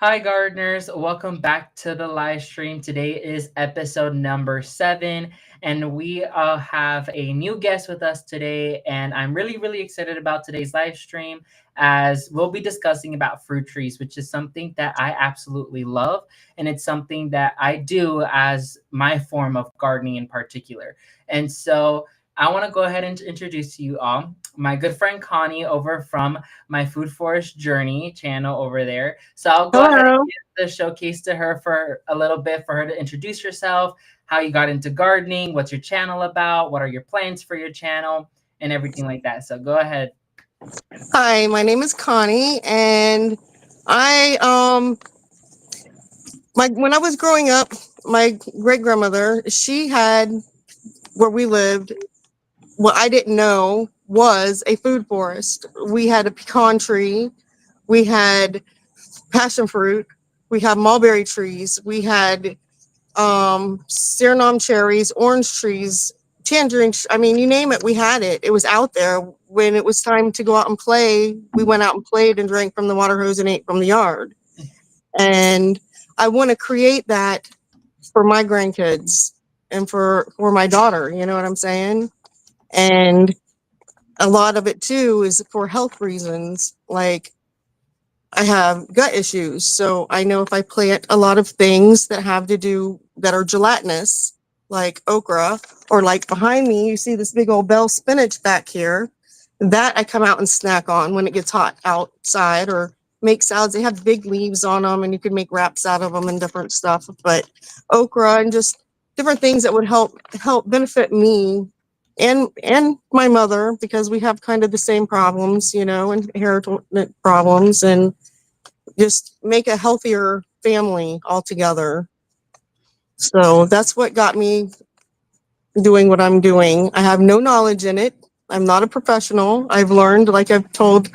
Hi, gardeners. Welcome back to the live stream. Today is episode number 7, and we have a new guest with us today. And I'm really excited about today's live stream as we'll be discussing about fruit trees, which is something that I absolutely love. And it's something that I do as my form of gardening in particular. And so I want to go ahead and introduce you all. My good friend Connie over from my Food Forest Journey channel over there. So I'll go ahead Hello. the showcase to her for a little bit for her to introduce yourself, how you got into gardening, what's your channel about, what are your plans for your channel, and everything like that. So go ahead. Hi, my name is Connie, and I my when I was growing up, my great grandmother, she had where we lived. What I didn't know was a food forest. We had a pecan tree, we had passion fruit, we had mulberry trees, we had Suriname cherries, orange trees, tangerine. I mean, you name it, we had it. It was out there. When it was time to go out and play, we went out and played and drank from the water hose and ate from the yard. And I want to create that for my grandkids and for my daughter. You know what I'm saying? And a lot of it too is for health reasons. Like I have gut issues. So I know if I plant a lot of things that have to do that are gelatinous, like okra, or like behind me, you see this big old bell spinach back here, that I come out and snack on when it gets hot outside or make salads. They have big leaves on them and you can make wraps out of them and different stuff. But okra and just different things that would help benefit me and my mother because we have kind of the same problems, inheritance problems and just make a healthier family altogether. So that's what got me doing what I'm doing. I have no knowledge in it. I'm not a professional. I've learned, like I've told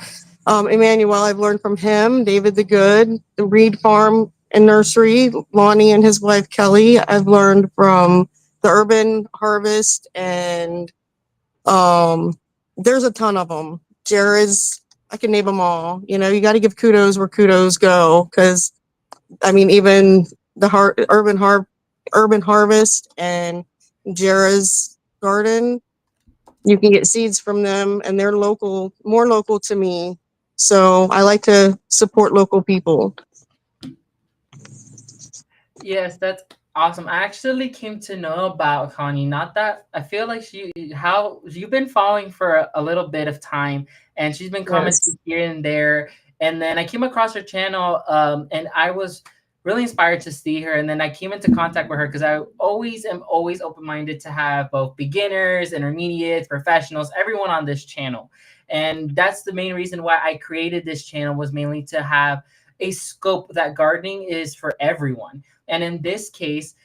Emmanuel, I've learned from him, David the Good, the Reed Farm and Nursery, Lonnie and his wife Kelly. I've learned from the Urban Harvest, and um, there's a ton of them. Jared's, I can name them all. You know, you got to give kudos where kudos go because I mean, even the Urban Harvest and Jera's Garden, you can get seeds from them, and they're local, more local to me. So I like to support local people. Yes, that's awesome. I actually came to know about Connie. Not that I feel like how you've been following for a little bit of time, and she's been Yes. commenting here and there. And then I came across her channel, and I was really inspired to see her. And then I came into contact with her because I always open minded to have both beginners, intermediates, professionals, everyone on this channel. And that's the main reason why I created this channel was mainly to have a scope that gardening is for everyone. And in this case,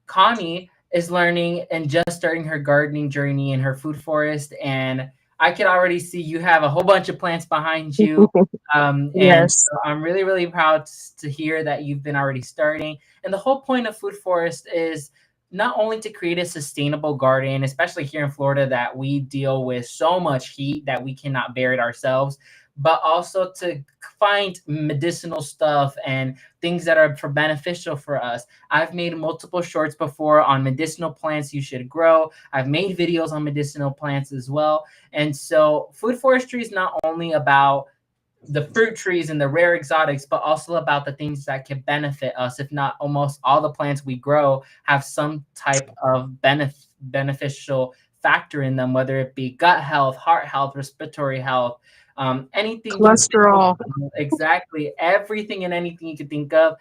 Connie is learning and just starting her gardening journey in her food forest. And I can already see you have a whole bunch of plants behind you. And Yes. so I'm really proud to hear that you've been already starting. And the whole point of food forest is not only to create a sustainable garden, especially here in Florida, that we deal with so much heat that we cannot bear it ourselves, but also to find medicinal stuff and things that are for beneficial for us. I've made multiple shorts before on medicinal plants you should grow. I've made videos on medicinal plants as well. And so food forestry is not only about the fruit trees and the rare exotics, but also about the things that can benefit us. If not almost all the plants we grow have some type of beneficial factor in them, whether it be gut health, heart health, respiratory health, anything you Cholesterol. exactly everything and anything you could think of.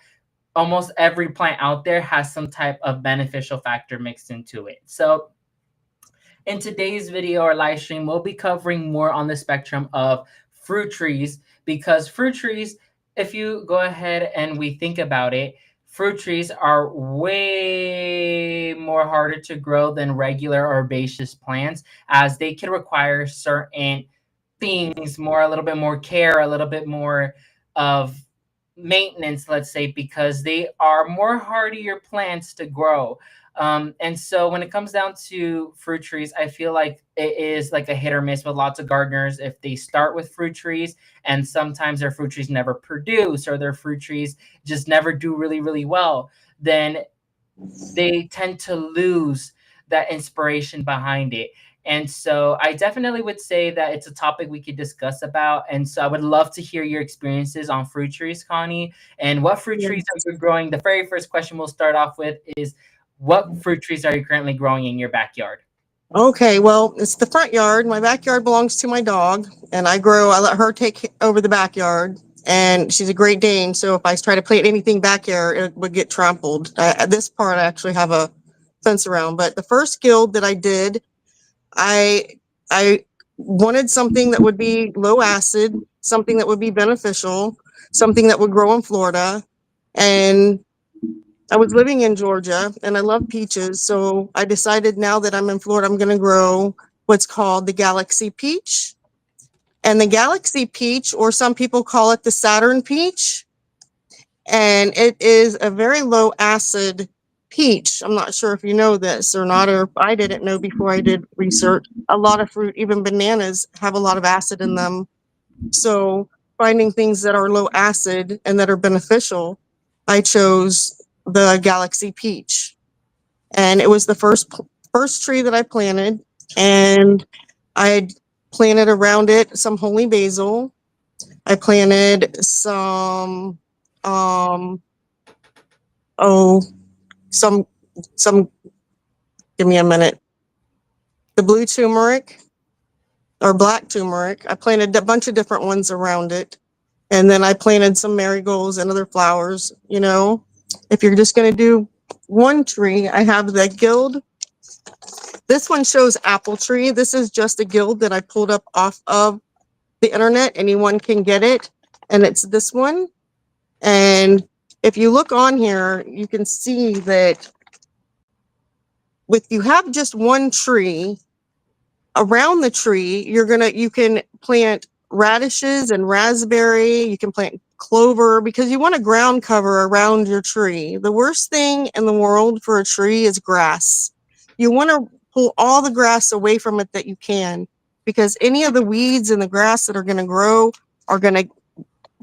Almost every plant out there has some type of beneficial factor mixed into it. So in today's video or live stream, we'll be covering more on the spectrum of fruit trees because fruit trees, if you go ahead and we think about it, fruit trees are way more harder to grow than regular herbaceous plants as they can require certain things more, a little bit more care, a little bit more of maintenance, let's say, because they are more hardier plants to grow. And so when it comes down to fruit trees, I feel like it is like a hit or miss with lots of gardeners. If they start with fruit trees and sometimes their fruit trees never produce or their fruit trees just never do really, really well, then they tend to lose that inspiration behind it. And so I definitely would say that it's a topic we could discuss about. And so I would love to hear your experiences on fruit trees, Connie, and what fruit trees are you growing. The very first question we'll start off with is, what fruit trees are you currently growing in your backyard? Okay, well, it's the front yard. My backyard belongs to my dog, and I let her take over the backyard. And she's a Great Dane, so if I try to plant anything back here, it would get trampled. This part, I actually have a fence around. But the first guild that I did, I I wanted something that would be low acid, something that would be beneficial, something that would grow in Florida. And I was living in Georgia and I love peaches. So I decided now that I'm in Florida, I'm going to grow what's called the Galaxy Peach. And the Galaxy Peach, or some people call it the Saturn Peach, and it is a very low acid peach. I'm not sure if you know this or not, or if I didn't know before I did research. A lot of fruit, even bananas, have a lot of acid in them. So finding things that are low acid and that are beneficial, I chose the Galaxy Peach. And it was the first tree that I planted, and I had planted around it some holy basil. I planted some um oh some some give me a minute. The blue turmeric or black turmeric. I planted a bunch of different ones around it. And then I planted some marigolds and other flowers, you know. If you're just going to do one tree, I have the guild. This one shows apple tree. This is just a guild that I pulled up off of the internet. Anyone can get it. And it's this one. And if you look on here, you can see that with you have just one tree, around the tree, you can plant radishes and raspberry, you can plant clover because you want a ground cover around your tree. The worst thing in the world for a tree is grass. You want to pull all the grass away from it that you can, because any of the weeds in the grass that are going to grow are going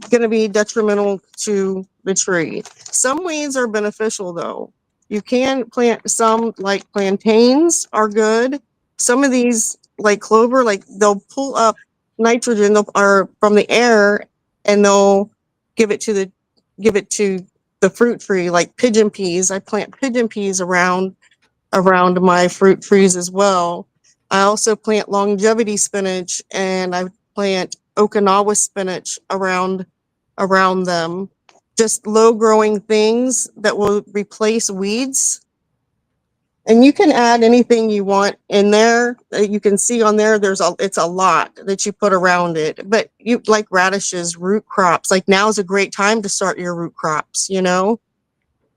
to be detrimental to the tree. Some weeds are beneficial though. You can plant some, like plantains are good. Some of these, like clover, like they'll pull up nitrogen or from the air, and they'll give it to the give it to the fruit tree. Like pigeon peas, I plant pigeon peas around my fruit trees as well. I also plant longevity spinach, and I plant Okinawa spinach around them. Just low growing things that will replace weeds. And you can add anything you want in there. You can see on there it's a lot that you put around it. But you like radishes, root crops. Like now is a great time to start your root crops, you know?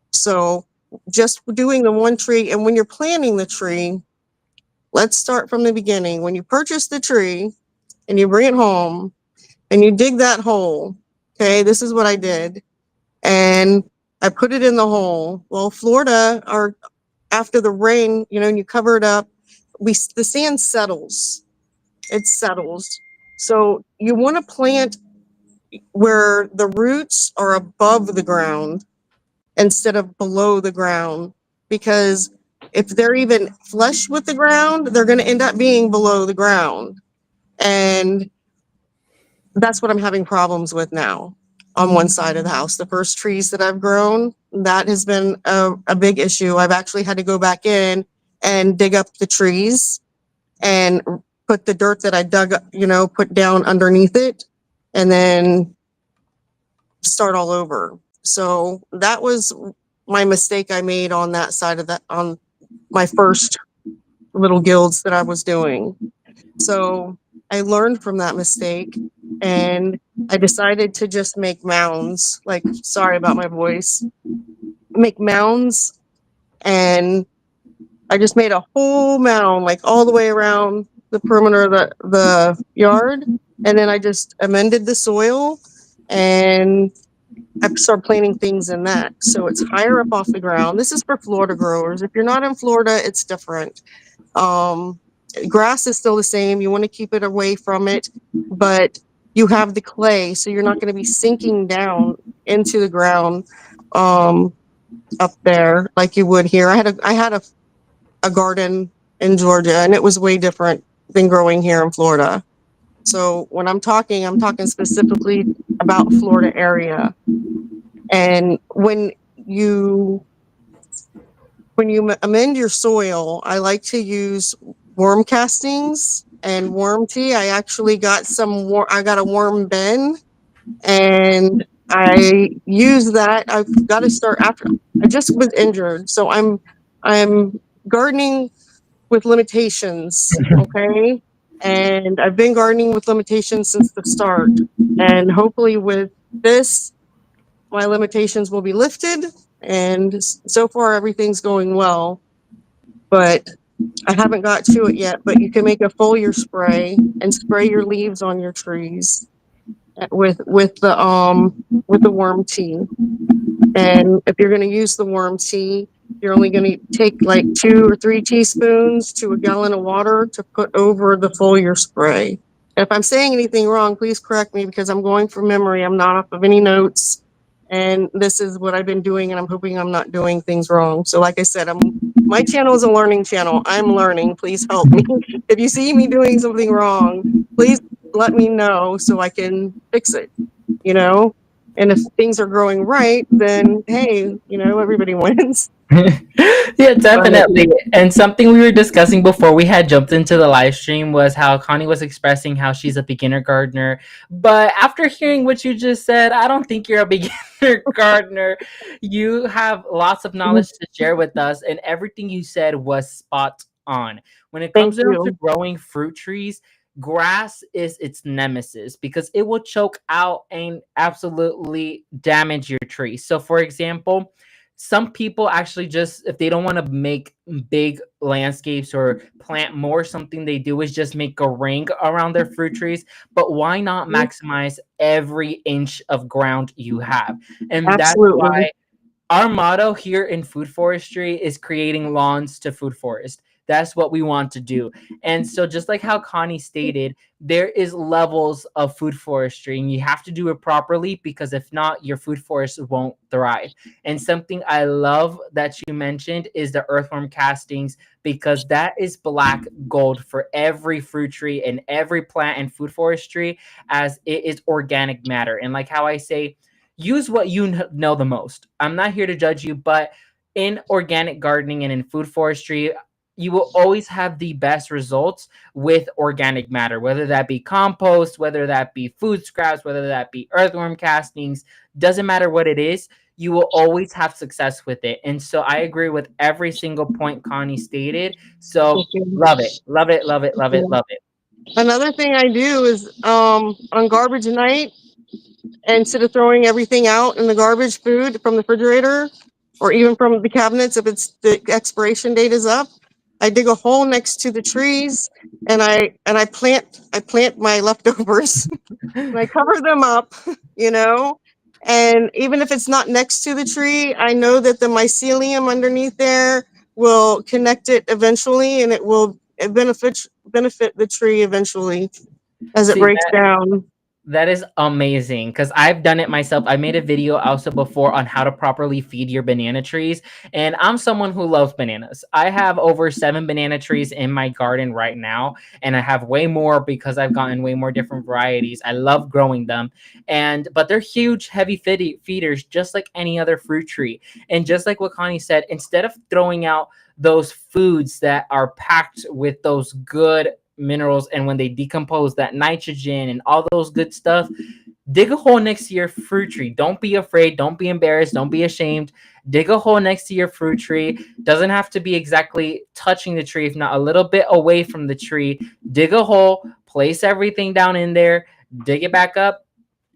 So just doing the one tree, and when you're planting the tree, let's start from the beginning. When you purchase the tree and you bring it home and you dig that hole, okay, this is what I did. And I put it in the hole. Well, Florida, or after the rain, you know, and you cover it up, the sand settles. It settles. So you want to plant where the roots are above the ground instead of below the ground, because if they're even flush with the ground, they're going to end up being below the ground. And that's what I'm having problems with now on one side of the house. The first trees that I've grown, that has been a big issue. I've actually had to go back in and dig up the trees and put the dirt that I dug up, you know, put down underneath it, and then start all over. So that was my mistake I made on that side of that, on my first little guilds that I was doing. So I learned from that mistake, and I decided to just make mounds. Like, sorry about my voice. Make mounds, and I just made a whole mound, like all the way around the perimeter of the yard. And then I just amended the soil and I start planting things in that. So it's higher up off the ground. This is for Florida growers. If you're not in Florida, it's different. Um, Grass is still the same. You want to keep it away from it, but you have the clay, so you're not going to be sinking down into the ground up there like you would here. I had a garden in Georgia, and it was way different than growing here in Florida. So when I'm talking specifically about Florida area. And when you amend your soil, I like to use worm castings and worm tea. I actually got I got a worm bin, and I use that. I've got to start after I just was injured, so I'm gardening with limitations, okay? And I've been gardening with limitations since the start. And hopefully with this, my limitations will be lifted. And so far, everything's going well. But I haven't got to it yet. But you can make a foliar spray and spray your leaves on your trees with the worm tea. And if you're going to use the worm tea, you're only going to take like 2 or 3 teaspoons to a gallon of water to put over the foliar spray. If I'm saying anything wrong, please correct me because I'm going from memory. I'm not off of any notes. And this is what I've been doing, and I'm hoping I'm not doing things wrong. So, like I said, my channel is a learning channel. I'm learning. Please help me. If you see me doing something wrong, please let me know so I can fix it, you know? And if things are growing right, then hey, everybody wins. Yeah, But definitely. And something we were discussing before we had jumped into the live stream was how Connie was expressing how she's a beginner gardener. But after hearing what you just said, I don't think you're a beginner gardener. You have lots of knowledge to share with us, and everything you said was spot on. When it thank comes down to you. growing fruit trees, grass is its nemesis because it will choke out and absolutely damage your tree. So, for example, some people actually just, if they don't want to make big landscapes or plant more, something they do is just make a ring around their fruit trees. But why not maximize every inch of ground you have? And that's Absolutely. why our motto here in food forestry is creating lawns to food forest. That's what we want to do. And so just like how Connie stated, there is levels of food forestry and you have to do it properly because if not, your food forest won't thrive. And something I love that you mentioned is the earthworm castings because that is black gold for every fruit tree and every plant and food forestry as it is organic matter. And like how I say, use what you know the most. I'm not here to judge you, but in organic gardening and in food forestry, you will always have the best results with organic matter, whether that be compost, whether that be food scraps, whether that be earthworm castings, doesn't matter what it is, you will always have success with it. And so I agree with every single point Connie stated. So Thank you. love it, love it, love it, love it, love it. Another thing I do is on garbage night, instead of throwing everything out in the garbage food from the refrigerator or even from the cabinets if it's the expiration date is up, I dig a hole next to the trees and I plant my leftovers and I cover them up, you know. And even if it's not next to the tree, I know that the mycelium underneath there will connect it eventually, and it will benefit the tree eventually as it See, breaks down. that is amazing because I've done it myself. I made a video also before on how to properly feed your banana trees. And I'm someone who loves bananas. I have over 7 banana trees in my garden right now. And I have way more because I've gotten way more different varieties. I love growing them. But they're huge, heavy feeders, just like any other fruit tree. And just like what Connie said, instead of throwing out those foods that are packed with those good minerals and when they decompose that nitrogen and all those good stuff, dig a hole next to your fruit tree. Don't be afraid, don't be embarrassed, don't be ashamed. Dig a hole next to your fruit tree. Doesn't have to be exactly touching the tree, if not a little bit away from the tree. Dig a hole, place everything down in there, dig it back up,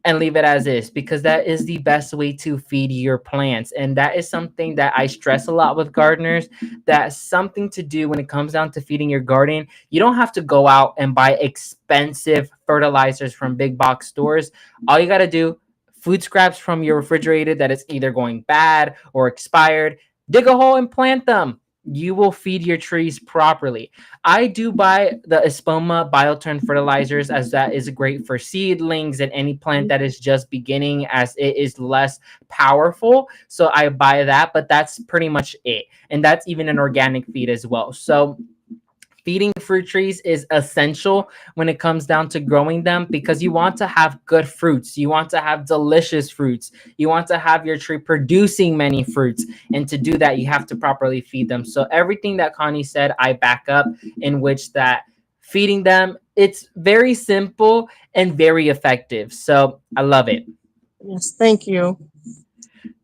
and leave it as is because that is the best way to feed your plants. And that is something that I stress a lot with gardeners. That's something to do when it comes down to feeding your garden. You don't have to go out and buy expensive fertilizers from big box stores. All you got to do, food scraps from your refrigerator that is either going bad or expired, dig a hole and plant them. You will feed your trees properly. I do buy the Espoma bioturn fertilizers, as that is great for seedlings and any plant that is just beginning, as it is less powerful. So I buy that, but that's pretty much it. And that's even an organic feed as well. So feeding fruit trees is essential when it comes down to growing them, because you want to have good fruits. You want to have delicious fruits. You want to have your tree producing many fruits. And to do that, you have to properly feed them. So everything that Connie said, I back up, in which that feeding them, it's very simple and very effective. So I love it. Yes, thank you.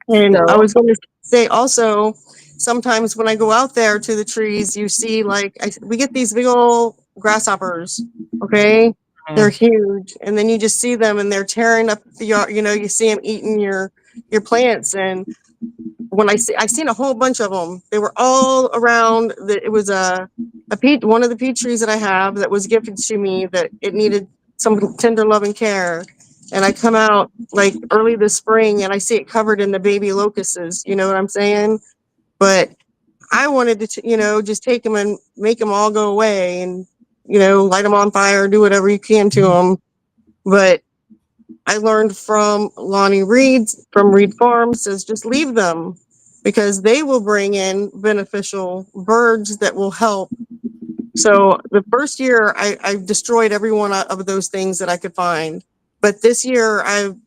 And I So was going to say also, sometimes when I go out there to the trees, you see like we get these big old grasshoppers. Okay, they're mm, huge, and then you just see them and they're tearing up the yard. You know, you see them eating your plants. And when I seen a whole bunch of them. They were all around. It was a peach, one of the peach trees that I have that was gifted to me, that it needed some tender love and care. And I come out like early this spring and I see it covered in the baby locusts. You know what I'm saying? But I wanted to, just take them and make them all go away, and light them on fire, do whatever you can to them. But I learned from Lonnie Reed from Reed Farms says just leave them, because they will bring in beneficial birds that will help. So the first year I destroyed every one of those things that I could find. But this year I've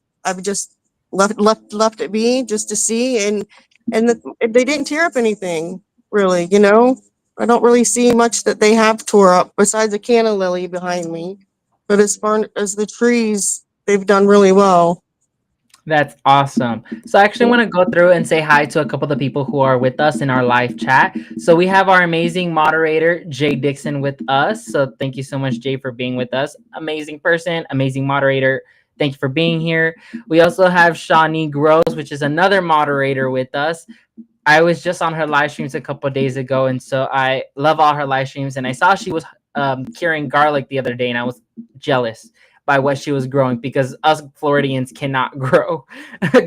just left it be, just to see, they didn't tear up anything really. I don't really see much that they have tore up besides a canna lily behind me. But as far as the trees, they've done really well. that's awesome. So I actually want to go through and say hi to a couple of the people who are with us in our live chat. So we have our amazing moderator, Jay Dixon, with us. So thank you so much, Jay, for being with us. Amazing person, amazing moderator. Thank you for being here. We also have Shawnee Gross, which is another moderator with us. I was just on her live streams a couple of days ago, and so I love all her live streams. And I saw she was curing garlic the other day, and I was jealous by what she was growing, because us Floridians cannot grow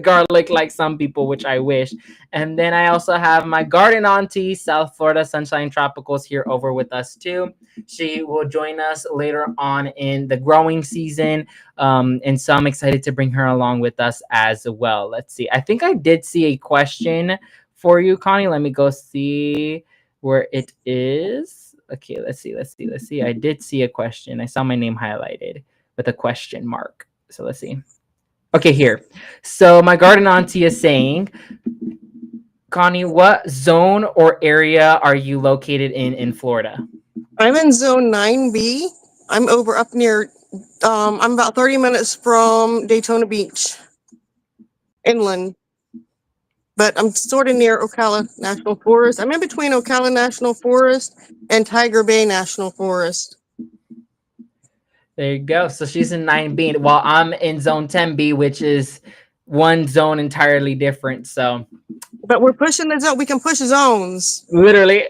garlic like some people, which I wish. And then I also have my garden auntie, South Florida Sunshine Tropicals, here over with us too. She will join us later on in the growing season. And so I'm excited to bring her along with us as well. Let's see. I think I did see a question for you, Connie. Let me go see where it is. Okay, let's see. I did see a question. I saw my name highlighted with a question mark. So let's see. Okay, here. So my garden auntie is saying, Connie, what zone or area are you located in Florida? I'm in zone 9B. I'm over up near, I'm about 30 minutes from Daytona Beach, inland. But I'm sort of near Ocala National Forest. I'm in between Ocala National Forest and Tiger Bay National Forest. There you go. So she's in 9B, while I'm in zone 10B, which is one zone entirely different. So But we're pushing the zone. We can push zones. literally.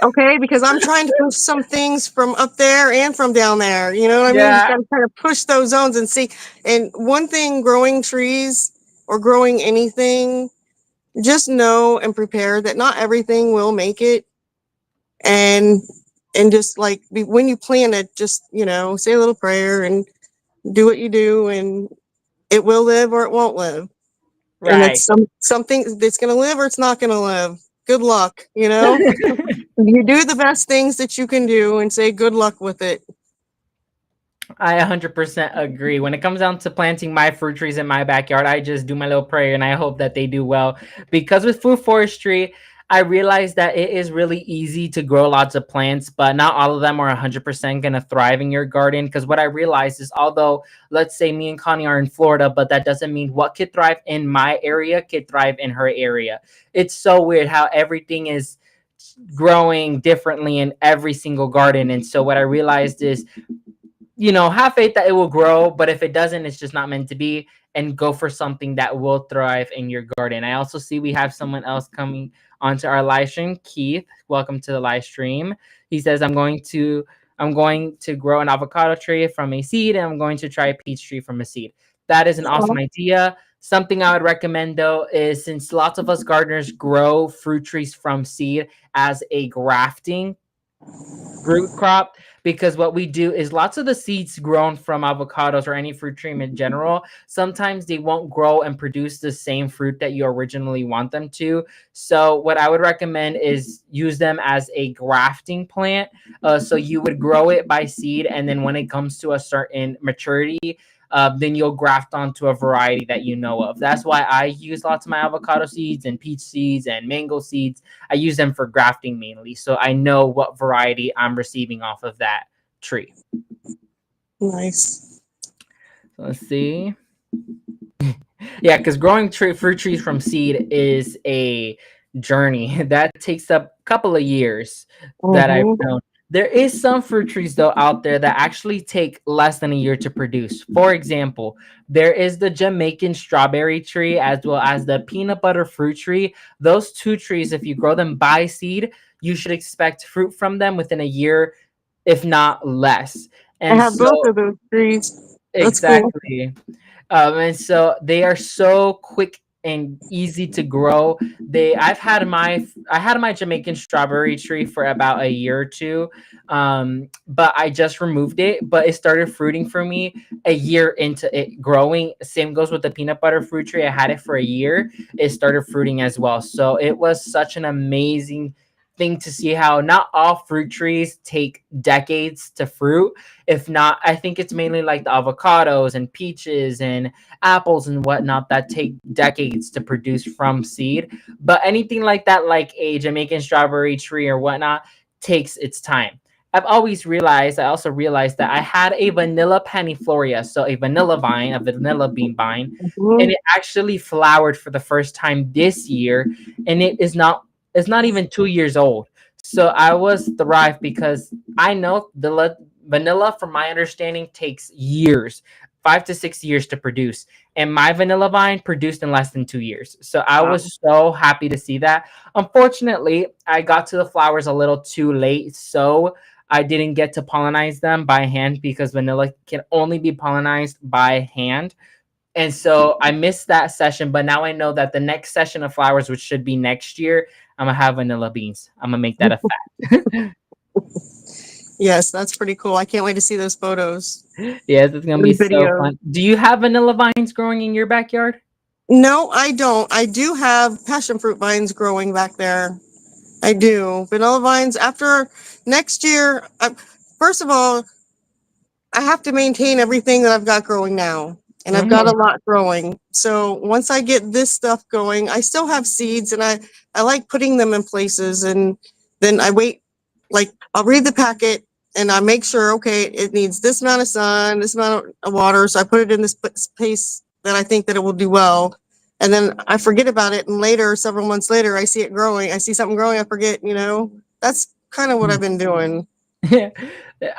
Okay, because I'm trying to push some things from up there and from down there. You know what I mean? Just Yeah. got to kind of push those zones and see. And one thing, growing trees or growing anything, just know and prepare that not everything will make it. And just like when you plant it, just say a little prayer and do what you do, and it will live or it won't live. And Right. it's something that's going to live or it's not going to live. Good luck. You do the best things that you can do and say good luck with it. I 100% agree. When it comes down to planting my fruit trees in my backyard, I just do my little prayer and I hope that they do well. Because with food forestry, I realized that it is really easy to grow lots of plants, but not all of them are 100% going to thrive in your garden. Because what I realized is, although let's say me and Connie are in Florida, but that doesn't mean what could thrive in my area could thrive in her area. It's so weird how everything is growing differently in every single garden. And so what I realized is, have faith that it will grow, but if it doesn't, it's just not meant to be, and go for something that will thrive in your garden. I also see we have someone else coming onto our live stream. Keith, welcome to the live stream. He says, I'm going to grow an avocado tree from a seed, and I'm going to try a peach tree from a seed. That is an awesome idea. Something I would recommend though is, since lots of us gardeners grow fruit trees from seed as a grafting fruit crop, because what we do is lots of the seeds grown from avocados or any fruit tree in general, sometimes they won't grow and produce the same fruit that you originally want them to. So what I would recommend is use them as a grafting plant. So you would grow it by seed, and then when it comes to a certain maturity, then you'll graft onto a variety that you know of. That's why I use lots of my avocado seeds and peach seeds and mango seeds. I use them for grafting mainly, so I know what variety I'm receiving off of that tree. Nice. So let's see. Yeah, because growing fruit trees from seed is a journey that takes up a couple of years that I've Mm-hmm. known. There is some fruit trees though out there that actually take less than a year to produce. For example, there is the Jamaican strawberry tree as well as the peanut butter fruit tree. Those two trees, if you grow them by seed, you should expect fruit from them within a year, if not less. I And have both so of those trees. That's cool. exactly. And so they are so quick and easy to grow. I had my Jamaican strawberry tree for about a year or two, but I just removed it. But it started fruiting for me a year into it growing. Same goes with the peanut butter fruit tree. I had it for a year. It started fruiting as well. So it was such an amazing thing to see how not all fruit trees take decades to fruit. If not, I think it's mainly like the avocados and peaches and apples and whatnot that take decades to produce from seed. But anything like that, like a Jamaican strawberry tree or whatnot, takes its time. I also realized that I had a vanilla panifloria, so a vanilla vine, a vanilla bean vine, and Mhm. it actually flowered for the first time this year, and it's not even 2 years old. So I was thrived because I know vanilla, from my understanding, takes years, 5 to 6 years to produce. And my vanilla vine produced in less than 2 years. So I Wow. was so happy to see that. Unfortunately, I got to the flowers a little too late. So I didn't get to pollinize them by hand because vanilla can only be pollinized by hand. And so I missed that session, but now I know that the next session of flowers, which should be next year, I'm gonna have vanilla beans. I'm gonna make that a fact. Yes, that's pretty cool. I can't wait to see those photos Yes, it's gonna be and so videos. fun. Do you have vanilla vines growing in your backyard? No, I don't. I do have passion fruit vines growing back there. I do. Vanilla vines after next year. First of all, I have to maintain everything that I've got growing now. And I've got Mhm. a lot growing. So once I get this stuff going, I still have seeds and I like putting them in places and then I wait, like I'll read the packet and I make sure, okay, it needs this amount of sun, this amount of water. So I put it in this space that I think that it will do well. And then I forget about it. And later, several months later, I see it growing. I see something growing. I forget, that's kind of what I've been doing.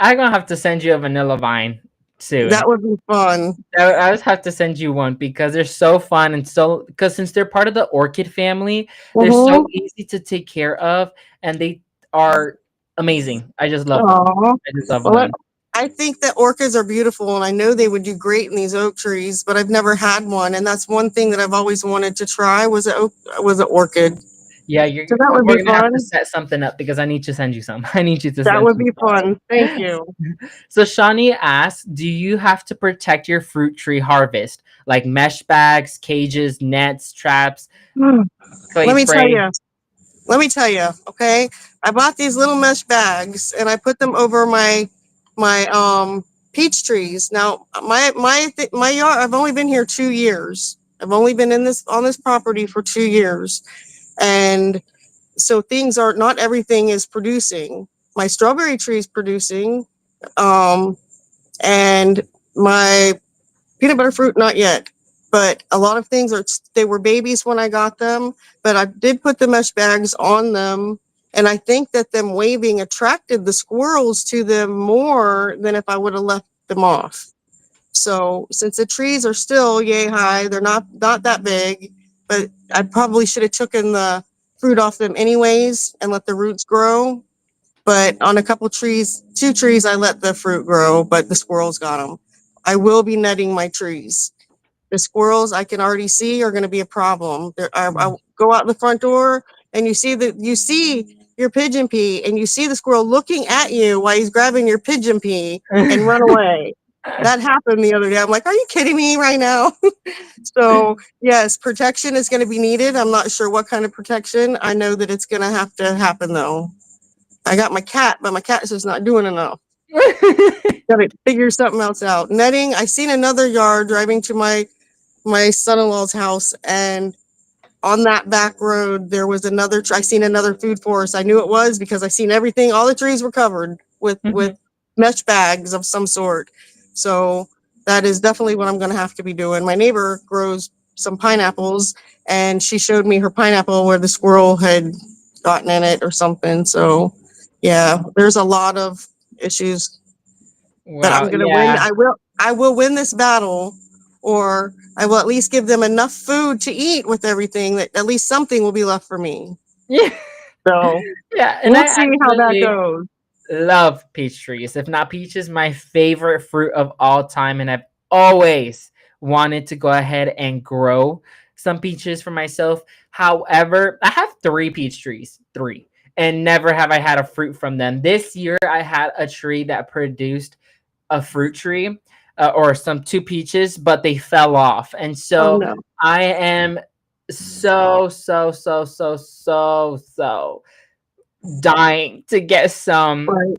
I'm gonna have to send you a vanilla vine soon. That would be fun. I just have to send you one because they're so fun and so, because since they're part of the orchid family, they're so Mm-hmm. easy to take care of and they are amazing. I just love them. Aw. I just love Well, them. I think that orchids are beautiful, and I know they would do great in these oak trees, but I've never had one, and that's one thing that I've always wanted to try was an orchid. Yeah, So that would we're be gonna have to fun. set something up because I need to send you some. I need you to That send would some. be fun. Thank you. So Shawnee asks, do you have to protect your fruit tree harvest, like mesh bags, cages, nets, traps, Hmm. clay Let me tell spray? you. Let me tell you. Okay, I bought these little mesh bags, and I put them over my peach trees. Now my yard. I've only been here 2 years. I've only been in this on this property for 2 years, and so things are not everything is producing. My strawberry tree is producing, um, and my peanut butter fruit not yet. But a lot of things are they were babies when I got them, but I did put the mesh bags on them. And I think that them waving attracted the squirrels to them more than if I would have left them off. So since the trees are still yay high, they're not that big, but I probably should have taken the fruit off them anyways and let the roots grow. But on a couple trees, 2 trees, I let the fruit grow, but the squirrels got them. I will be netting my trees. The squirrels I can already see are going to be a problem. I go out the front door and you see your pigeon pea and you see the squirrel looking at you while he's grabbing your pigeon pea and run away. That happened the other day. I'm like, are you kidding me right now? So yes, protection is going to be needed. I'm not sure what kind of protection. I know that it's going to have to happen though. I got my cat, but my cat is just not doing enough. Got to figure something else out. Netting. I seen another yard driving to my son-in-law's house, and on that back road there was another. I seen another food forest. I knew it was because I seen everything. All the trees were covered with Mhm. mesh bags of some sort. So that is definitely what I'm going to have to be doing. My neighbor grows some pineapples, and she showed me her pineapple where the squirrel had gotten in it or something. So yeah, there's a lot of issues, but I'm Wow. going to win. Yeah. I will win this battle, or I will at least give them enough food to eat with everything that at least something will be left for me. Yeah. So Yeah. And we'll I see how that actually goes. love peach trees. If not, peach is my favorite fruit of all time, and I've always wanted to go ahead and grow some peaches for myself. However, I have three peach trees, three, and never have I had a fruit from them. This year, I had a tree that produced a fruit tree, or some two peaches, but they fell off, and Oh so no. I am so dying to get some Right.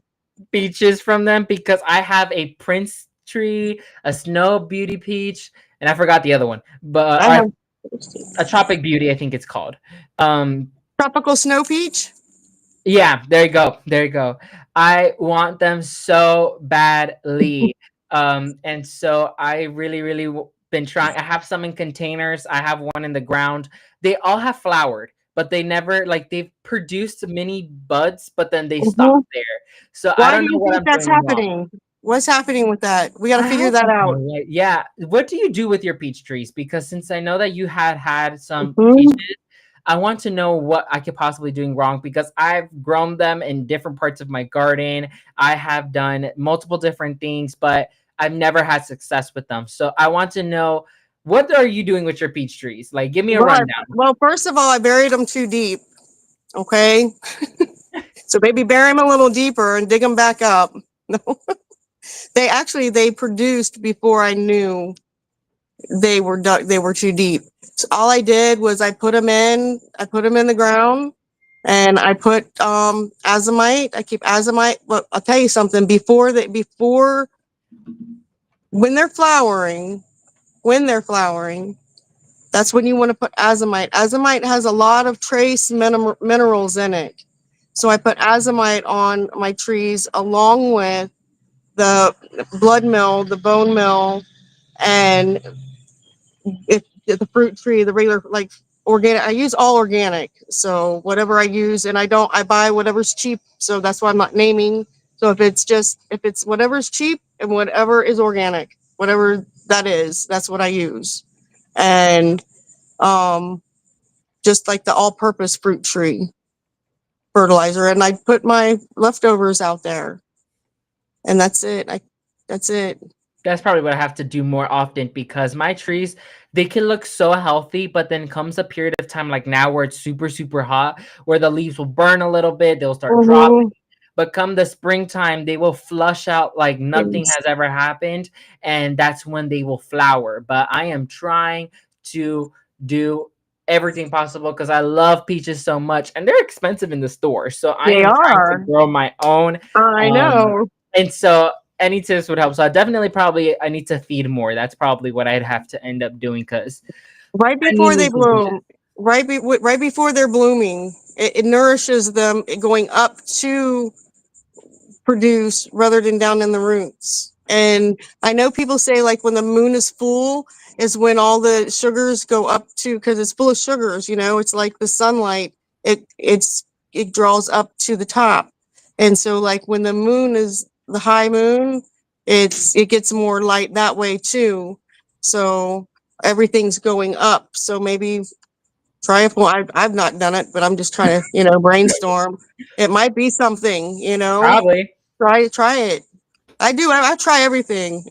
peaches from them because I have a Prince tree, a Snow Beauty peach, and I forgot the other one, but I have a Tropic Beauty, I think it's called. Um, tropical snow peach. yeah, there you go, there you go. I want them so badly, and so I really been trying. I have some in containers. I have one in the ground. They all have flowered, but they never like they've produced many buds, but then they stop Mhm. there. So I Why don't do know you what think I'm that's doing wrong. happening? What's happening with that? We got to I figure have that no out. idea. Yeah. What do you do with your peach trees? Because since I know that you had some peaches, Mhm. I want to know what I could possibly doing wrong because I've grown them in different parts of my garden. I have done multiple different things, but I've never had success with them. So I want to know, what are you doing with your peach trees? Like, give me a Well, rundown. well, first of all, I buried them too deep. Okay, so maybe bury them a little deeper and dig them back up. No, they produced before I knew they were they were too deep. So all I did was I put them in the ground, and I put azomite. I keep azomite. But I'll tell you something. Before when they're flowering, when they're flowering, that's when you want to put azomite. Azomite has a lot of trace minerals in it. So I put azomite on my trees along with the blood mill, the bone mill, and if the fruit tree, the regular like organic. I use all organic. So whatever I use, and I buy whatever's cheap. So that's why I'm not naming. So if it's whatever's cheap and whatever is organic, whatever that is, that's what I use. And um just like the all-purpose fruit tree fertilizer, and I put my leftovers out there, and that's it. That's it. That's probably what I have to do more often because my trees, they can look so healthy, but then comes a period of time like now where it's super hot, where the leaves will burn a little bit, they'll start dropping. Mm-hmm. But come the springtime, they will flush out like nothing Yes. has ever happened, and that's when they will flower. But I am trying to do everything possible because I love peaches so much, and they're expensive in the store. So I They am trying to are. grow my own. I Um, know. and so any tips would help. So I definitely probably I need to feed more. That's probably what I'd have to end up doing because Right I need before me they some peaches. bloom, right before they're blooming, it nourishes them going up to produce rather than down in the roots. And I know people say like when the moon is full is when all the sugars go up to, because it's full of sugars, it's like the sunlight, it draws up to the top. And so like when the moon is the high moon, it gets more light that way too. So everything's going up. So maybe try it. Well, I've not done it, but I'm just trying to, brainstorm. It might be something, Probably, Try it. I do. I try everything.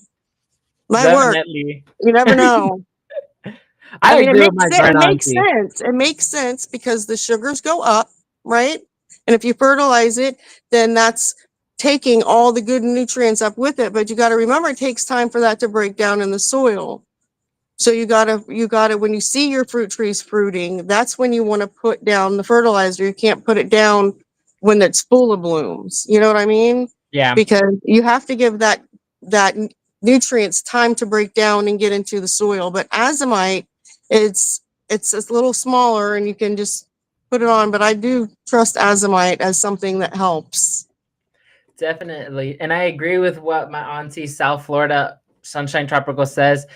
Might work. definitely. You never know. I I mean, agree with my it grand makes auntie. sense. It makes sense because the sugars go up, right? And if you fertilize it, then that's taking all the good nutrients up with it. But you got to remember, it takes time for that to break down in the soil. So you gotta when you see your fruit trees fruiting, that's when you want to put down the fertilizer. You can't put it down when it's full of blooms. You know what I mean? Yeah, Because you have to give that nutrients time to break down and get into the soil. But azomite, it's it's a little smaller and you can just put it on. But I do trust azomite as something that helps. definitely. And I agree with what my auntie South Florida Sunshine Tropical says.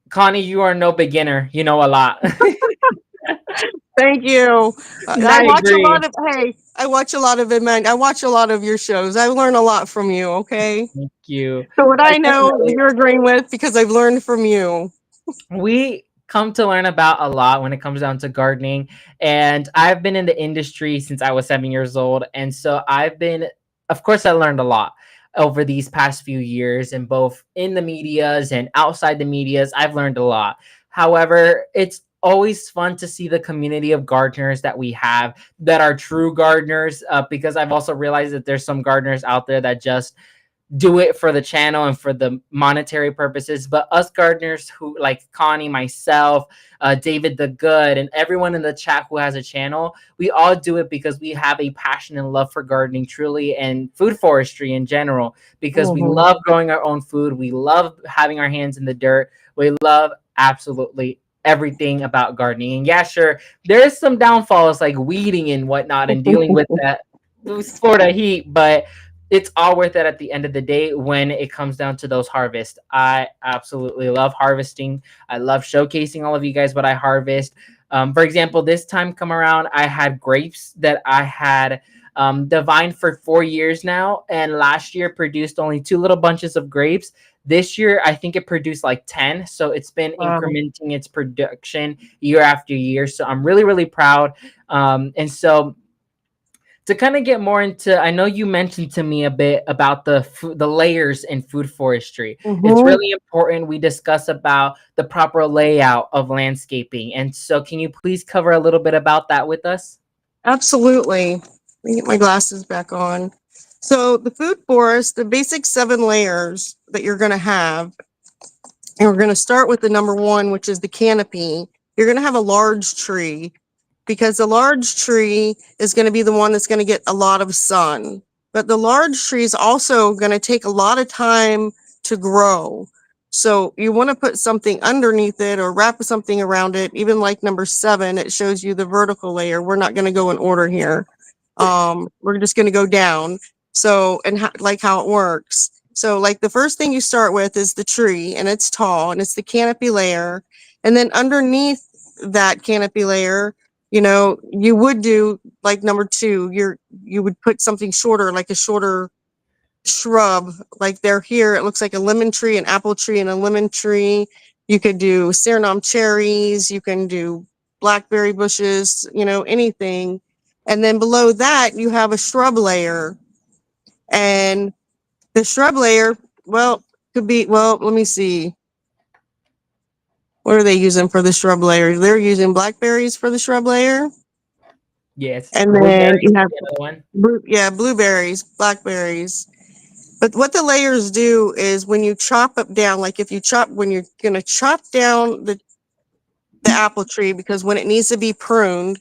Connie, you are no beginner. You know a lot. Thank you. And I I watch a agree. lot of I watch a lot of I watch a lot of your shows. I learn a lot from you, okay? Thank you. So what I I know definitely you're agreeing with because I've learned from you. we come to learn about a lot when it comes down to gardening. And I've been in the industry since I was 7 years old. And so of course, I learned a lot over these past few years, and both in the medias and outside the medias, I've learned a lot. However, it's always fun to see the community of gardeners that we have that are true gardeners, because I've also realized that there's some gardeners out there that just do it for the channel and for the monetary purposes. But us gardeners who like Connie, myself, David the Good, and everyone in the chat who has a channel, we all do it because we have a passion and love for gardening truly, and food forestry in general, because we Mhm. love growing our own food. We love having our hands in the dirt. We love absolutely everything about gardening. And yeah, sure, there's some downfalls like weeding and whatnot and dealing with that Florida heat, but it's all worth it at the end of the day when it comes down to those harvests. I absolutely love harvesting. I love showcasing all of you guys what I harvest. For example, this time come around, I had grapes that I had divined for 4 years now, and last year produced only two little bunches of grapes. This year, I think it produced like 10. So it's been Wow. incrementing its production year after year. So I'm really, really proud. And so to kind of get more into, I know you mentioned to me a bit about the layers in food forestry. It's Mhm. really important we discuss about the proper layout of landscaping. And so can you please cover a little bit about that with us? Absolutely. Let me get my glasses back on. So the food forest, the basic 7 layers that you're going to have, and we're going to start with the number one, which is the canopy. You're going to have a large tree because the large tree is going to be the one that's going to get a lot of sun. But the large tree is also going to take a lot of time to grow. So you want to put something underneath it or wrap something around it. Even like number 7, it shows you the vertical layer. We're not going to go in order here. We're just going to go down. So, and like how it works. So, like the first thing you start with is the tree, and it's tall, and it's the canopy layer. And then underneath that canopy layer, you would do like number 2. You would put something shorter, like a shorter shrub. Like they're here, it looks like a lemon tree, an apple tree, and a lemon tree. You could do Suriname cherries. You can do blackberry bushes. Anything. And then below that, you have a shrub layer, and the shrub layer, well, could be, well, let me see. What are they using for the shrub layer? They're using blackberries for the shrub layer. Yes. And then Blueberries you is have, the other one. yeah, blueberries, blackberries. But what the layers do is when you chop up down, like when you're going to chop down the apple tree, because when it needs to be pruned,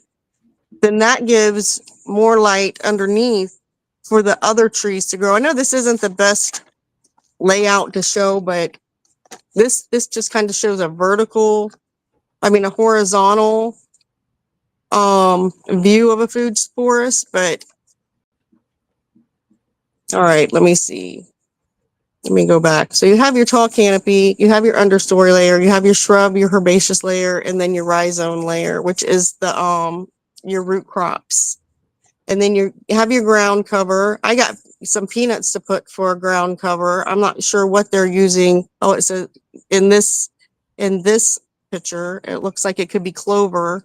then that gives more light underneath for the other trees to grow. I know this isn't the best layout to show, but this just kind of shows a horizontal view of a food forest. But all right, let me see. Let me go back. So you have your tall canopy, you have your understory layer, you have your shrub, your herbaceous layer, and then your rhizome layer, which is the your root crops. And then you have your ground cover. I got some peanuts to put for a ground cover. I'm not sure what they're using. Oh, it's in this in this picture, it looks like it could be clover.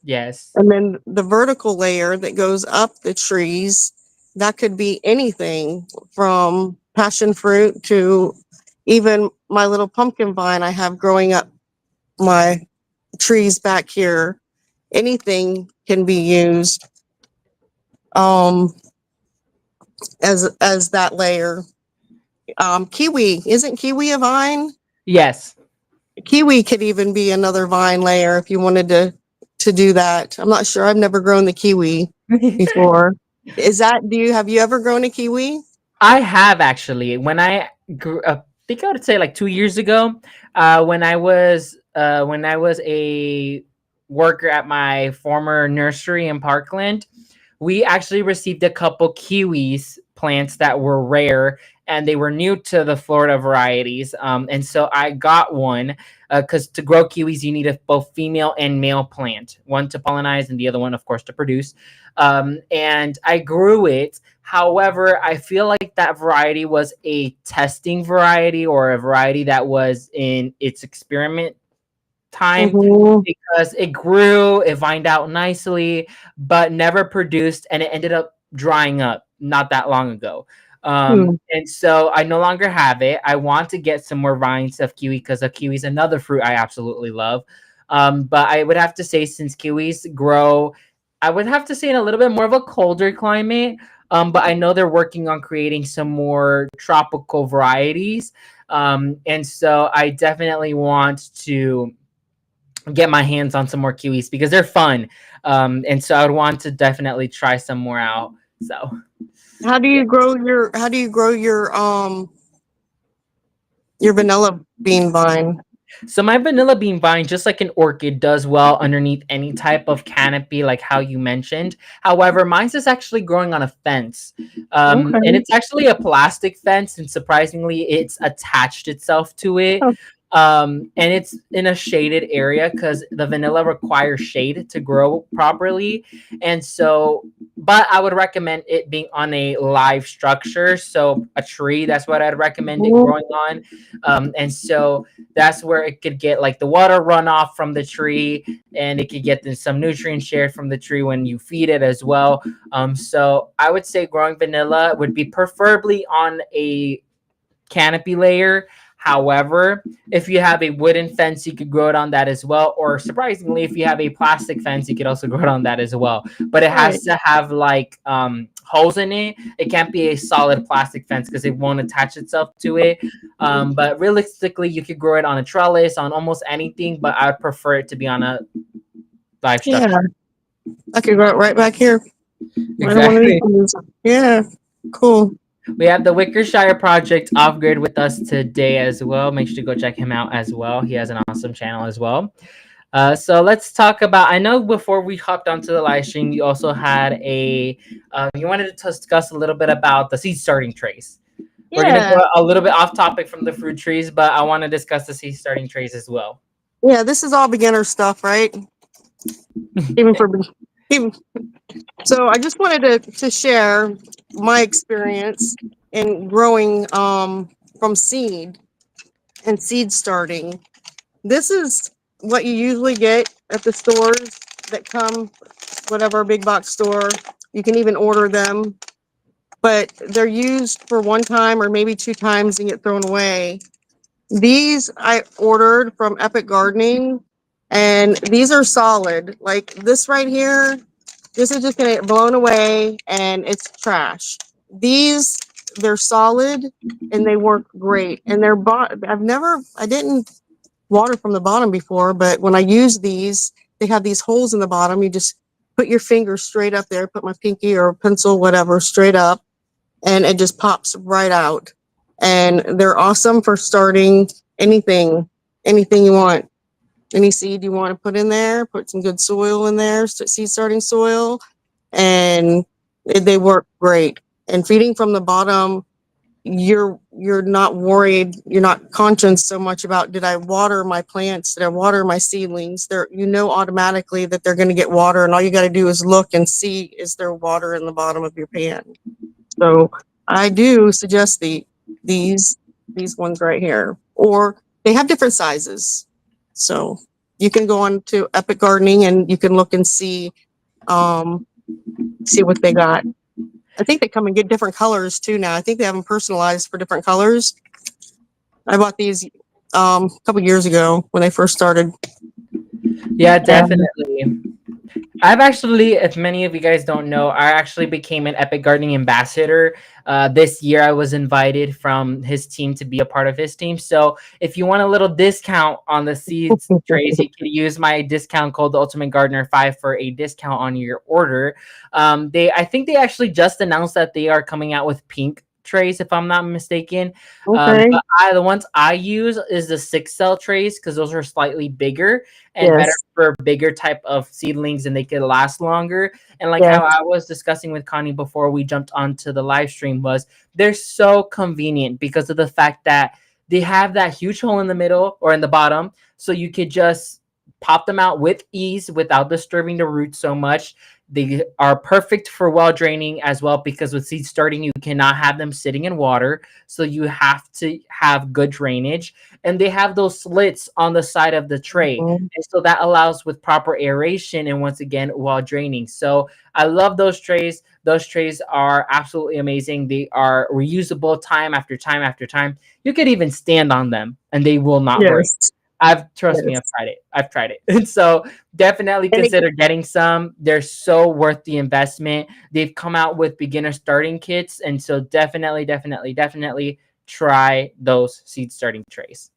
Yes. And then the vertical layer that goes up the trees, that could be anything from passion fruit to even my little pumpkin vine I have growing up my trees back here. Anything can be used um, as that layer. Kiwi, isn't kiwi a vine? Yes. Kiwi could even be another vine layer if you wanted to do that. I'm not sure. I've never grown the kiwi before. Is that have you ever grown a kiwi? I have actually. When I grew up, I think I would say like 2 years ago, when I was a worker at my former nursery in Parkland, we actually received a couple kiwis plants that were rare and they were new to the Florida varieties. And so I got one because to grow kiwis, you need a both female and male plant, one to pollinize and the other one, of course, to produce. And I grew it. However, I feel like that variety was a testing variety or a variety that was in its experiment time Mm-hmm. because it grew, it vined out nicely, but never produced, and it ended up drying up not that long ago. Hmm. And so I no longer have it. I want to get some more vines of kiwi because a kiwi is another fruit I absolutely love. But I would have to say, since kiwis grow, I would have to say in a little bit more of a colder climate. But I know they're working on creating some more tropical varieties. And so I definitely want to get my hands on some more kiwis because they're fun. And so I would want to definitely try some more out. So yeah. How do you grow your vanilla bean vine? So my vanilla bean vine, just like an orchid, does well underneath any type of canopy, like how you mentioned. However, mine's is actually growing on a fence, and Okay. it's actually a plastic fence, and surprisingly, it's attached itself to it. Oh, And it's in a shaded area because the vanilla requires shade to grow properly. And so, but I would recommend it being on a live structure, so a tree. That's what I'd recommend it mhm. growing on. And so that's where it could get like the water runoff from the tree, and it could get some nutrients shared from the tree when you feed it as well. So I would say growing vanilla would be preferably on a canopy layer. However, if you have a wooden fence, you could grow it on that as well. Or surprisingly, if you have a plastic fence, you could also grow it on that as well. But it Right. has to have like holes in it. It can't be a solid plastic fence because it won't attach itself to it. But realistically, you could grow it on a trellis, on almost anything. But I would prefer it to be on a live Yeah. structure. I could grow it right back here. Right on one of these Exactly. ones. Yeah. Cool. We have the Wickershire Project off grid with us today as well. Make sure to go check him out as well. He has an awesome channel as well. So let's talk about. I know before we hopped onto the live stream, you also had you wanted to discuss a little bit about the seed starting trays. We're gonna Yeah. go a little bit off topic from the fruit trees, but I want to discuss the seed starting trays as well. Yeah. This is all beginner stuff, right? Even for even. So I just wanted to share my experience in growing from seed and seed starting. This is what you usually get at the stores that come, whatever big box store. You can even order them, but they're used for one time or maybe two times and get thrown away. These I ordered from Epic Gardening, and these are solid. Like this right here, this is just gonna get blown away and it's trash. These, they're solid and they work great. And I didn't water from the bottom before, but when I use these, they have these holes in the bottom. You just put your finger straight up there, put my pinky or pencil, whatever, straight up, and it just pops right out. And they're awesome for starting anything, anything you want. Any seed you want to put in there, put some good soil in there, seed starting soil, and they work great. And feeding from the bottom, you're not worried, you're not conscious so much about, did I water my plants, did I water my seedlings? They're, you know, automatically that they're going to get water, and all you got to do is look and see, is there water in the bottom of your pan? So I do suggest these these ones right here, or they have different sizes. So you can go on to Epic Gardening and you can look and um, see what they got. I think they come and get different colors too now. I think they have them personalized for different colors. I bought these a couple years ago when they first started. Yeah, And definitely. I've actually, if many of you guys don't know, I actually became an Epic Gardening ambassador. This year, I was invited from his team to be a part of his team. So, if you want a little discount on the seeds trays, you can use my discount code, the Ultimate Gardener 5, for a discount on your order. I think they actually just announced that they are coming out with pink trays, if I'm not mistaken. okay, The ones I use is the 6 cell trays because those are slightly bigger and better yes, for bigger type of seedlings and they could last longer. And like yes, how I was discussing with Connie before we jumped onto the live stream was they're so convenient because of the fact that they have that huge hole in the middle or in the bottom. So you could just pop them out with ease without disturbing the roots so much. They are perfect for well draining as well because with seed starting, you cannot have them sitting in water. So you have to have good drainage. And they have those slits on the side of the tray. mhm, And so that allows with proper aeration and once again while draining. So I love those trays. Those trays are absolutely amazing. They are reusable time after time after time. You could even stand on them and they will not break. yes, I've trust me, I've yes. tried it. I've tried it. And so definitely And it, consider getting some. They're so worth the investment. They've come out with beginner starting kits. And so definitely try those seed starting trays.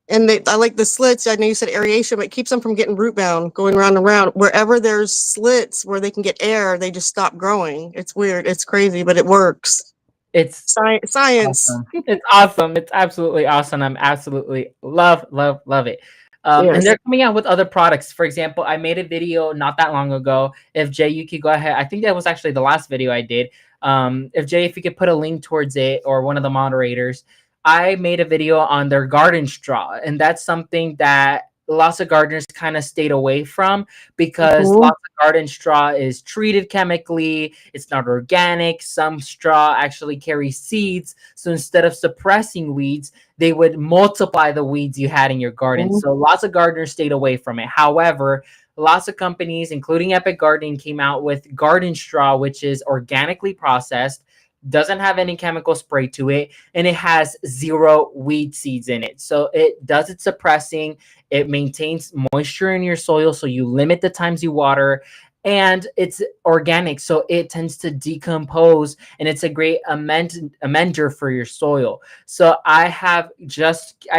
and they, I like the slits. I know you said aeration, but it keeps them from getting root bound, going round and round. Wherever there's slits where they can get air, they just stop growing. It's weird. It's crazy, but it works. It's Science. awesome. It's awesome. It's absolutely awesome. I'm absolutely love it. And Yes. they're coming out with other products. For example, I made a video not that long ago. If Jay, you could go ahead. I think that was actually the last video I did. If Jay, if you could put a link towards it or one of the moderators, I made a video on their garden straw, and that's something that lots of gardeners kind of stayed away from because Mhm. lots of garden straw is treated chemically, it's not organic. Some straw actually carries seeds, so instead of suppressing weeds, they would multiply the weeds you had in your garden. Mhm. So lots of gardeners stayed away from it. However, lots of companies including Epic Gardening came out with garden straw, which is organically processed, doesn't have any chemical spray to it, and it has zero weed seeds in it. So it does its suppressing, it maintains moisture in your soil, so you limit the times you water, and it's organic, so it tends to decompose, and it's a great amender for your soil. So I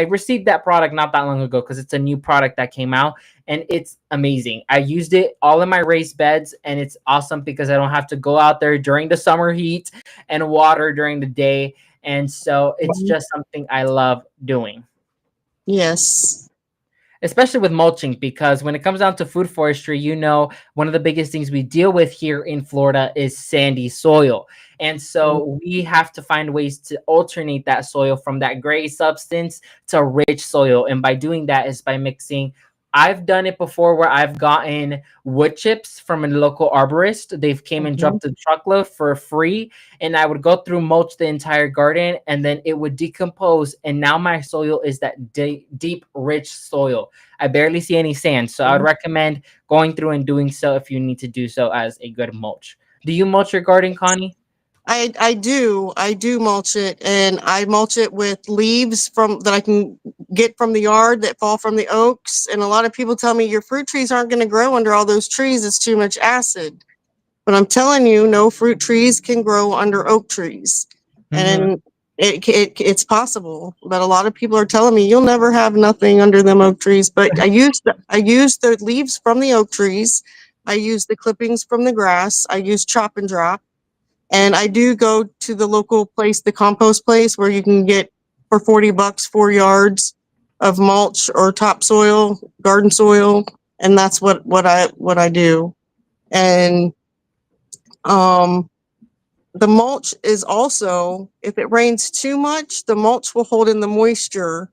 received that product not that long ago because it's a new product that came out, and it's amazing. I used it all in my raised beds, and it's awesome because I don't have to go out there during the summer heat and water during the day. And so it's just something I love doing, Yes. especially with mulching, because when it comes down to food forestry, one of the biggest things we deal with here in Florida is sandy soil. And so we have to find ways to alternate that soil from that gray substance to rich soil. And by doing that is by mixing. I've done it before where I've gotten wood chips from a local arborist. They've came and Mhm. dropped a truckload for free, and I would go through mulch the entire garden, and then it would decompose, and now my soil is that deep rich soil. I barely see any sand, so I would recommend going through and doing so if you need to do so as a good mulch. Do you mulch your garden, Connie? I do mulch it, and I mulch it with leaves from that I can get from the yard that fall from the oaks. And a lot of people tell me your fruit trees aren't going to grow under all those trees. It's too much acid. But I'm telling you, no fruit trees can grow under oak trees, Mm-hmm. and it's possible. But a lot of people are telling me you'll never have nothing under them oak trees. But I use the leaves from the oak trees. I use the clippings from the grass. I use chop and drop. And I do go to the local place, the compost place, where you can get for $40 4 yards of mulch or topsoil, garden soil, and that's what I do. And um, the mulch is also, if it rains too much, the mulch will hold in the moisture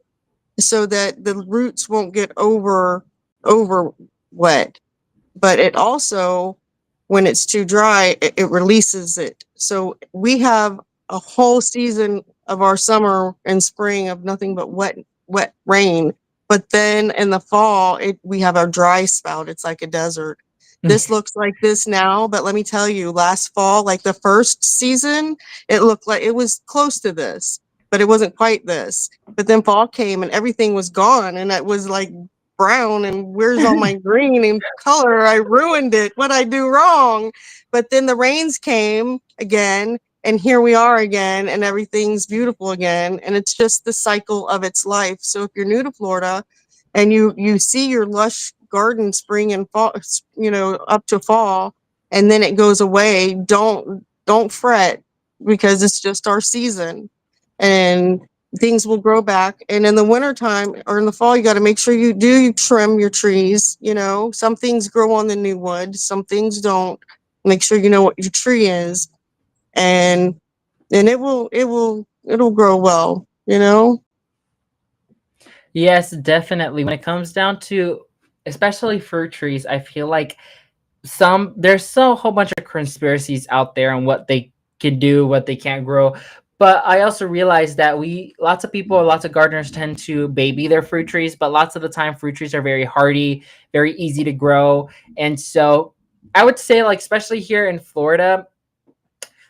so that the roots won't get over wet. But it also, when it's too dry, it releases it. So we have a whole season of our summer and spring of nothing but wet rain. But then in the fall, we have our dry spout. It's like a desert. This looks like this now, but let me tell you, last fall, like the first season, it looked like it was close to this, but it wasn't quite this. But then fall came and everything was gone, and it was like brown and where's all my green and color? I ruined it. What I do wrong? But then the rains came again, and here we are again, and everything's beautiful again. And it's just the cycle of its life. So if you're new to Florida and you see your lush garden spring and fall, up to fall, and then it goes away, don't fret, because it's just our season. And things will grow back. And in the wintertime or in the fall, you got to make sure you trim your trees. Some things grow on the new wood, some things don't. Make sure you know what your tree is, and it'll grow well. Yes, definitely. When it comes down to especially fruit trees, I feel like there's so a whole bunch of conspiracies out there on what they can do, what they can't grow. But I also realize that lots of people, lots of gardeners tend to baby their fruit trees, but lots of the time fruit trees are very hardy, very easy to grow. And so I would say, like, especially here in Florida,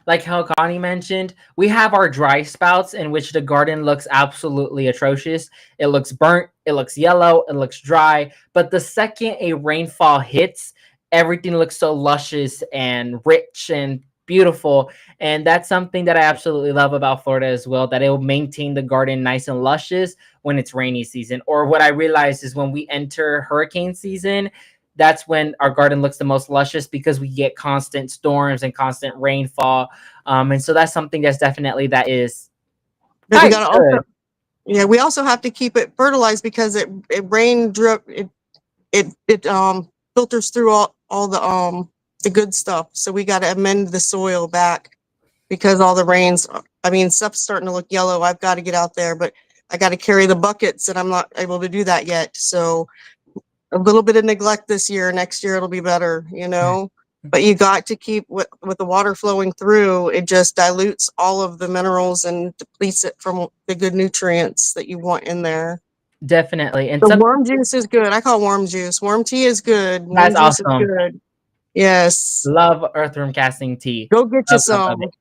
like how Connie mentioned, we have our dry spouts in which the garden looks absolutely atrocious. It looks burnt, it looks yellow, it looks dry. But the second a rainfall hits, everything looks so luscious and rich and beautiful. And that's something that I absolutely love about Florida as well, that it will maintain the garden nice and luscious when it's rainy season. Or what I realized is when we enter hurricane season, that's when our garden looks the most luscious because we get constant storms and constant rainfall. And so that's something that's definitely that is But we quite got to good. also, yeah, we also have to keep it fertilized because it rain drip it filters through all the good stuff. So we got to amend the soil back because all the rains. I mean, stuff's starting to look yellow. I've got to get out there, but I got to carry the buckets, and I'm not able to do that yet. So a little bit of neglect this year. Next year it'll be better. But you got to keep with the water flowing through. It just dilutes all of the minerals and depletes it from the good nutrients that you want in there. Definitely. And The something worm juice is good. I call worm juice. Worm tea is good. Worm that's juice is awesome. good. Yes. Love earthworm casting tea. Go get you Love, love, love some. it.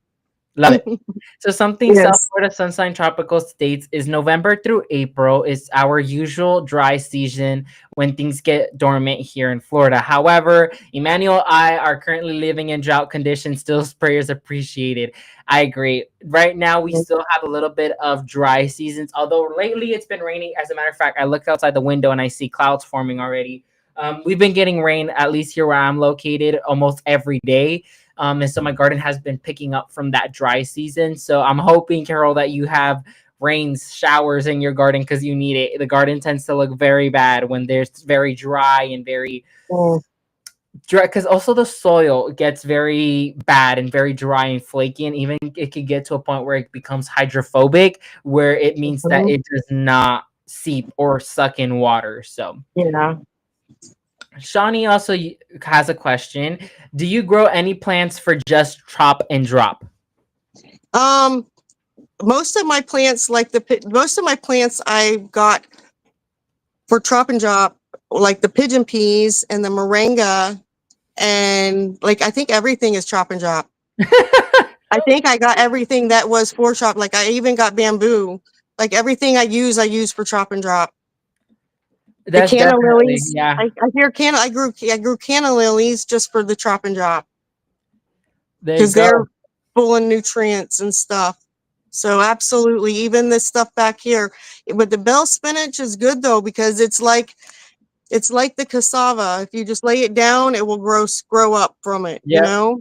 Love it. So something South Yes. Florida Sunshine Tropical states is November through April is our usual dry season when things get dormant here in Florida. However, Emmanuel and I are currently living in drought conditions. Still, prayers appreciated. I agree. Right now, we still have a little bit of dry seasons, although lately it's been raining. As a matter of fact, I look outside the window and I see clouds forming already. We've been getting rain, at least here where I'm located, almost every day. And so my garden has been picking up from that dry season. So I'm hoping, Carol, that you have rains, showers in your garden because you need it. The garden tends to look very bad when there's very dry and very dry, because also the soil gets very bad and very dry and flaky, and even it could get to a point where it becomes hydrophobic, where it means that it does not seep or suck in water. So Yeah. Shawnee also has a question. Do you grow any plants for just chop and drop? Most of my plants, most of my plants I got for chop and drop, like the pigeon peas and the moringa, and like I think everything is chop and drop. I think I got everything that was for chop. Like I even got bamboo. Like everything I use for chop and drop. That's the canna definitely, lilies. yeah. I grew canna lilies just for the chop and drop There you because they're go. full of nutrients and stuff. So absolutely, even this stuff back here. But the bell spinach is good though because it's like the cassava. If you just lay it down, it will grow up from it. Yep.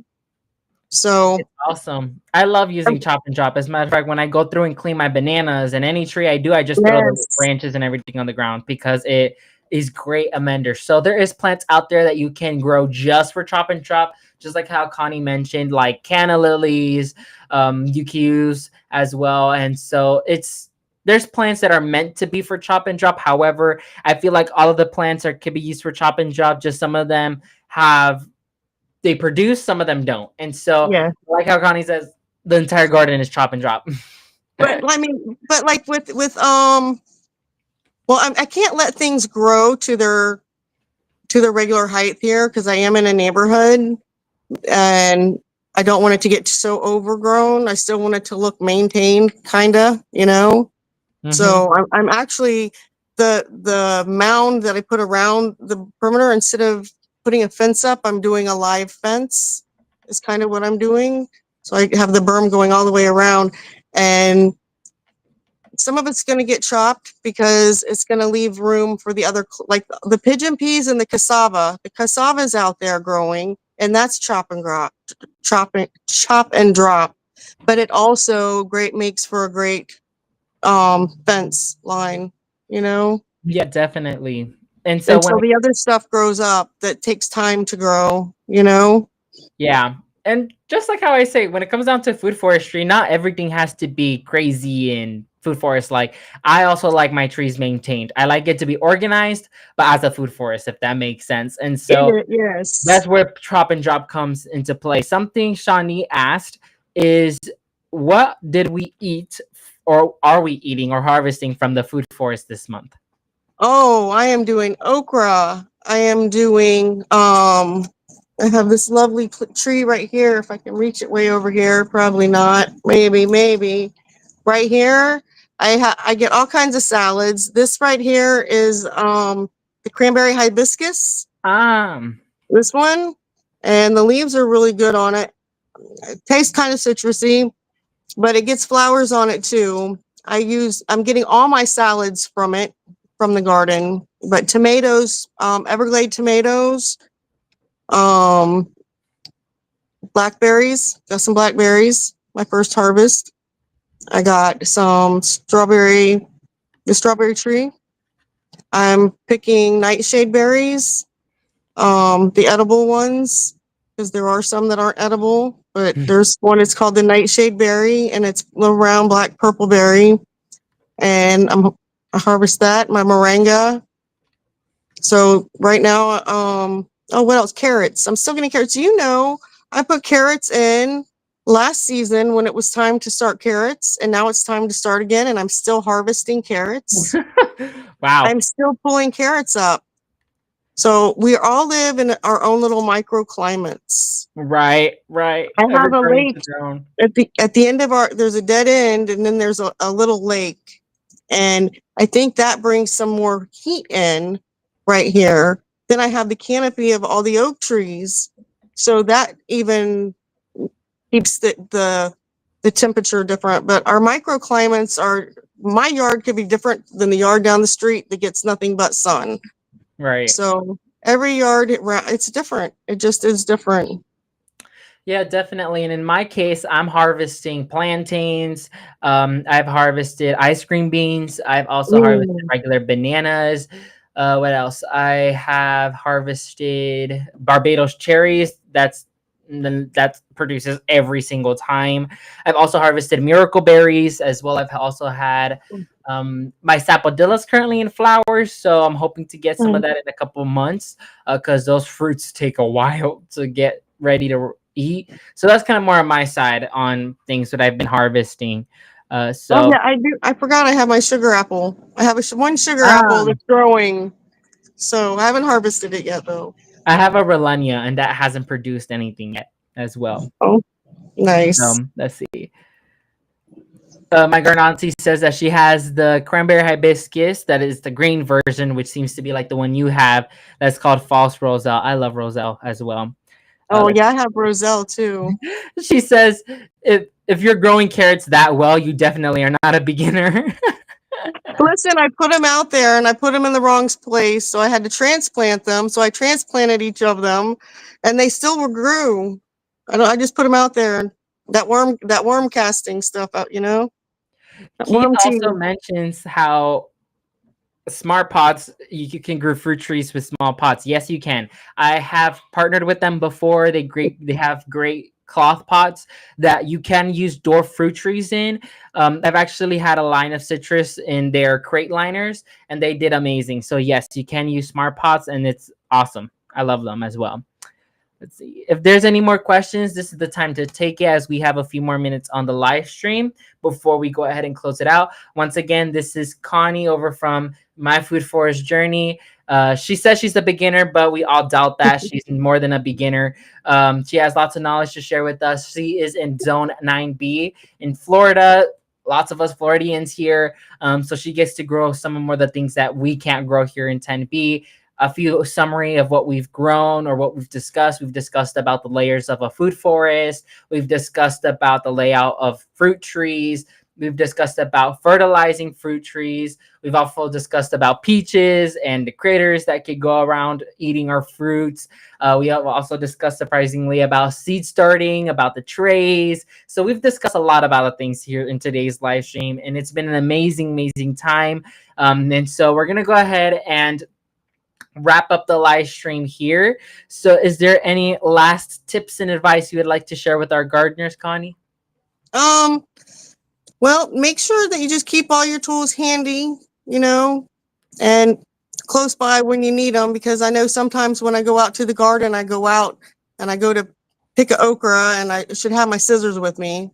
So It's awesome. I love using chop and drop. As a matter of fact, when I go through and clean my bananas and any tree I do, I just throw the yes, branches and everything on the ground because it is great amender. So there is plants out there that you can grow just for chop and drop, just like how Connie mentioned, like canna lilies, you can use as well. And so there's plants that are meant to be for chop and drop. However, I feel like all of the plants can be used for chop and drop. Just some of them they produce, some of them don't. And so, yeah. like how Connie says, the entire garden is chop and drop. But I mean, but like with well, I can't let things grow to their regular height here because I am in a neighborhood and I don't want it to get so overgrown. I still want it to look maintained, kind of. Mhm. So I'm actually the mound that I put around the perimeter, instead of putting a fence up, I'm doing a live fence. Is kind of what I'm doing. So I have the berm going all the way around, and some of it's going to get chopped because it's going to leave room for the other, like the pigeon peas and the cassava. The cassava is out there growing, and that's chop and drop. But it also great makes for a great fence line, you know. Yeah, definitely. And so when Until the other stuff grows up, that takes time to grow, you know. yeah. And just like how I say, when it comes down to food forestry, not everything has to be crazy in food forest. Like, I also like my trees maintained. I like it to be organized, but as a food forest, if that makes sense. And so Yes. that's where chop and drop comes into play. Something Shawnee asked is, what did we eat or are we eating or harvesting from the food forest this month? Oh, I am doing okra. I am doing I have this lovely tree right here. If I can reach it way over here, probably not. Maybe. Right here, I get all kinds of salads. This right here is the cranberry hibiscus. Um, This one, and the leaves are really good on it. It tastes kind of citrusy, but it gets flowers on it too. I'm getting all my salads from it, from the garden. But tomatoes, Everglade tomatoes, um, blackberries, got some blackberries, my first harvest. I got some the strawberry tree. I'm picking nightshade berries, the edible ones, because there are some that aren't edible, but there's one, it's called the nightshade berry, and it's a little round black purple berry. And I harvest that, my moringa. So right now, oh, what else? Carrots. I'm still getting carrots. You know, I put carrots in last season when it was time to start carrots, and now it's time to start again, and I'm still harvesting carrots. wow. I'm still pulling carrots up. So we all live in our own little microclimates. Right, right. I Every have a garden to lake their own. at the end of there's a dead end, and then there's a little lake. And I think that brings some more heat in right here. Then I have the canopy of all the oak trees. So that even keeps the temperature different. But our microclimates are, my yard could be different than the yard down the street that gets nothing but sun. Right. So every yard, it's different. It just is different. Yeah, definitely. And in my case, I'm harvesting plantains. I've harvested ice cream beans. I've also harvested Mm. regular bananas. What else? I have harvested Barbados cherries. That produces every single time. I've also harvested miracle berries as well. I've also had my sapodillas currently in flowers, so I'm hoping to get some of that in a couple months because those fruits take a while to get ready to eat. So that's kind of more on my side on things that I've been harvesting. Oh So yeah, I do. I forgot I have my sugar apple. I have one sugar apple um, that's growing. So I haven't harvested it yet though. I have a Relania, and that hasn't produced anything yet as well. Oh, nice. Let's see. My Garnancy says that she has the cranberry hibiscus, that is the green version, which seems to be like the one you have. That's called false roselle. I love roselle as well. Oh yeah, I have roselle too. She says, if you're growing carrots that well, you definitely are not a beginner. Listen, I put them out there and I put them in the wrong place, so I had to transplant them. So I transplanted each of them, and they still grew. I just put them out there. That worm casting stuff out, you know. That Keith worm tea. also mentions how smart pots, you can grow fruit trees with small pots. Yes, you can. I have partnered with them before. They have great cloth pots that you can use dwarf fruit trees in. I've actually had a line of citrus in their crate liners, and they did amazing. So yes, you can use smart pots, and it's awesome. I love them as well. Let's see. If there's any more questions, this is the time to take it, as we have a few more minutes on the live stream before we go ahead and close it out. Once again, this is Connie over from My Food Forest Journey. She says she's a beginner, but we all doubt that. She's more than a beginner. She has lots of knowledge to share with us. She is in Zone 9B in Florida. lots of us Floridians here. So she gets to grow some of more of the things that we can't grow here in 10B. A few summary of what we've grown or what we've discussed. We've discussed about the layers of a food forest. We've discussed about the layout of fruit trees. We've discussed about fertilizing fruit trees. We've also discussed about peaches and the critters that could go around eating our fruits. We have also discussed surprisingly about seed starting, about the trays. So we've discussed a lot about the things here in today's live stream, and it's been an amazing, amazing time. And so we're gonna go ahead and wrap up the live stream here. So is there any last tips and advice you would like to share with our gardeners, Connie? Well, make sure that you just keep all your tools handy, and close by when you need them, because I know sometimes when I go out to the garden, I go out and I go to pick an okra and I should have my scissors with me,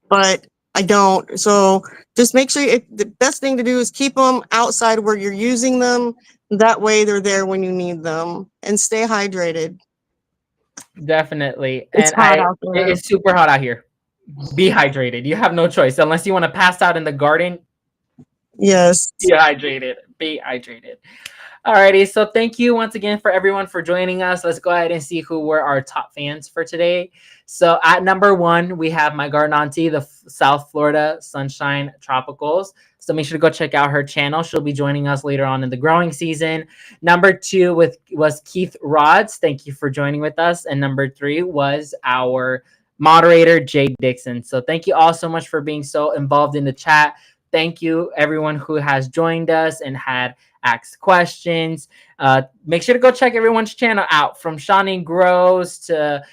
but I don't. So just make sure the best thing to do is keep them outside where you're using them. That way they're there when you need them, and stay hydrated. Definitely. It's And hot out there. it's super hot out here. Be hydrated. You have no choice unless you want to pass out in the garden. Yes. Be hydrated. Be hydrated. Alrighty, so thank you once again for everyone for joining us. Let's go ahead and see who were our top fans for today. So at number 1, we have my garden auntie, the South Florida Sunshine Tropicals. So make sure to go check out her channel. She'll be joining us later on in the growing season. Number 2 was Keith Rods. Thank you for joining with us. And number 3 was our moderator, Jay Dixon. So thank you all so much for being so involved in the chat. Thank you, everyone who has joined us and had asked questions. Make sure to go check everyone's channel out, from Shawnee Grows to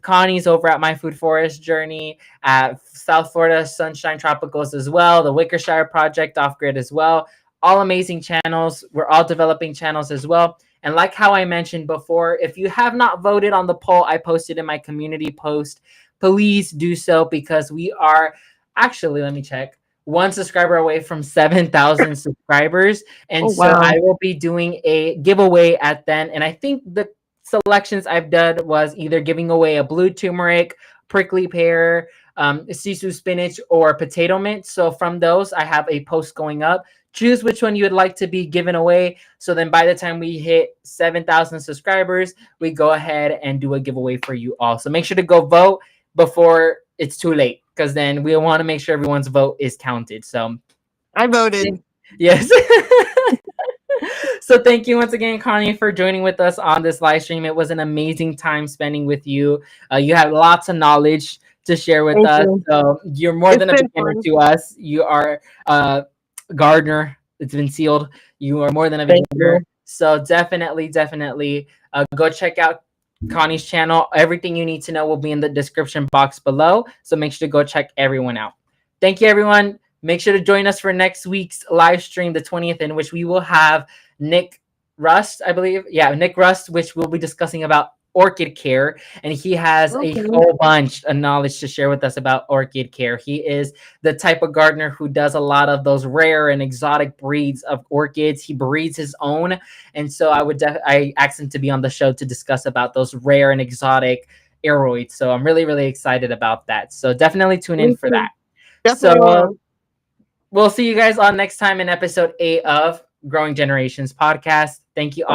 Connie's over at My Food Forest Journey, at South Florida Sunshine Tropicals as well, the Wickershire Project Off Grid as well. All amazing channels. We're all developing channels as well. And like how I mentioned before, if you have not voted on the poll I posted in my community post, please do so, because we are actually, let me check, 1 subscriber away from 7,000 subscribers. And Oh, so wow. I will be doing a giveaway at then. And I think the selections I've done was either giving away a blue turmeric, prickly pear, sisu spinach, or potato mint. So from those, I have a post going up. Choose which one you would like to be given away. So then by the time we hit 7,000 subscribers, we go ahead and do a giveaway for you all. So make sure to go vote before it's too late, because then we want to make sure everyone's vote is counted. So I voted. yes. So thank you once again, Connie, for joining with us on this live stream. It was an amazing time spending with you. You have lots of knowledge to share with Thank us. you. So you're more It's than a been beginner fun. to us. You are a gardener. It's been sealed. You are more than a Thank beginner. you. So definitely go check out Connie's channel. Everything you need to know will be in the description box below. So make sure to go check everyone out. Thank you, everyone. Make sure to join us for next week's live stream, the 20th, in which we will have Nick Rust, I believe. Yeah, Nick Rust, which we'll be discussing about orchid care. And he has a Okay. whole bunch of knowledge to share with us about orchid care. He is the type of gardener who does a lot of those rare and exotic breeds of orchids. He breeds his own. And so I asked him to be on the show to discuss about those rare and exotic aeroids. So I'm really, really excited about that. So definitely tune in for that. Definitely So will. we'll see you guys on next time in episode 8 of Growing Generations podcast. Thank you all.